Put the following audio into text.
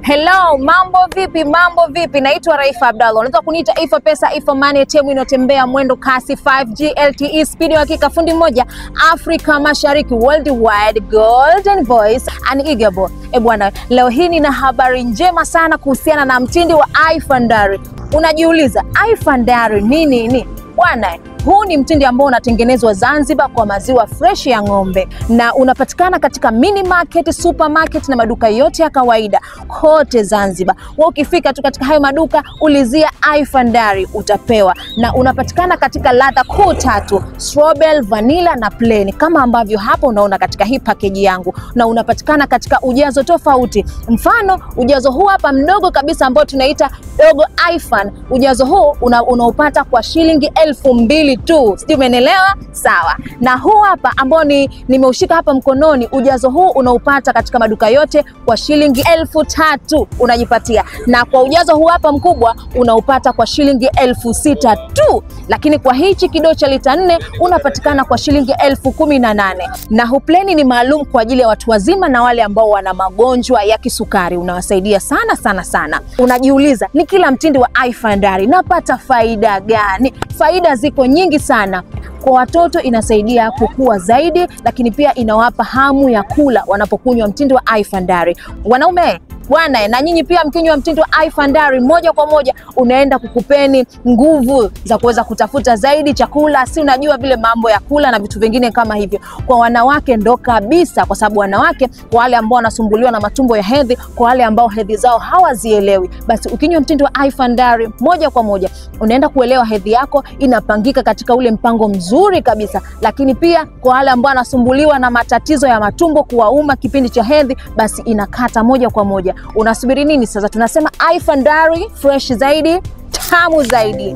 Hello, mambo vipi? Mambo vipi? Naitwa Raifa Abdallah. Unaweza kuniita Ifa Pesa, Ifa Money, timu inotembea mwendo kasi 5G LTE speed ya hakika, fundi mmoja Afrika Mashariki, worldwide, golden voice, unigable. Bwana, leo hii nina habari njema sana kuhusiana na mtindi wa Ifandari. Unajiuliza, Ifandari nini? Bwana, huu ni mtindi ambao unatengenezwa Zanzibar kwa maziwa fresh ya ng'ombe na unapatikana katika mini market, supermarket na maduka yote ya kawaida kote Zanzibar. Wewe ukifika tu katika hayo maduka ulizia Ifandari utapewa, na unapatikana katika ladha kuu tatu: strawberry, vanilla na plain, kama ambavyo hapo unaona katika hii package yangu, na unapatikana katika ujazo tofauti. Mfano, ujazo huu hapa mdogo kabisa ambao tunaita dogo Ifan, ujazo huu unaupata kwa shilingi 2,000 tu. Sio, umeelewa? Sawa. Na huu hapa ambao nimeushika hapa mkononi, ujazo huu unaupata katika maduka yote kwa shilingi 3,000 unajipatia. Na kwa ujazo huu hapa mkubwa unaupata kwa shilingi 6,000 tu. Lakini kwa hichi kidoo cha lita 4 unapatikana kwa shilingi 18,000. Na huu plain ni maalum kwa ajili ya watu wazima na wale ambao wana magonjwa ya kisukari. Unawasaidia sana. Unajiuliza, ni kila mtindi wa Ifandari napata faida gani? Faida ziko nyingi sana. Kwa watoto inasaidia kukua zaidi, lakini pia inawapa hamu ya kula wanapokunywa mtindi wa Ifandari. Wanaume, bwana, na nyinyi pia mkinywa mtindi wa Ifandari, moja kwa moja unaenda kukupeni nguvu za kuweza kutafuta zaidi chakula. Si unajua vile mambo ya kula na vitu vingine kama hivyo. Kwa wanawake ndo kabisa, kwa sababu wanawake, kwa wale ambao wanasumbuliwa na matumbo ya hedhi, kwa wale ambao hedhi zao hawazielewi, basi ukinywa mtindi wa Ifandari moja kwa moja unaenda kuelewa hedhi yako inapangika katika ule mpango mzuri kabisa. Lakini pia kwa wale ambao wanasumbuliwa na matatizo ya matumbo kuwauma kipindi cha hedhi, basi inakata moja kwa moja. Unasubiri nini sasa? Tunasema Ifandari fresh zaidi, tamu zaidi.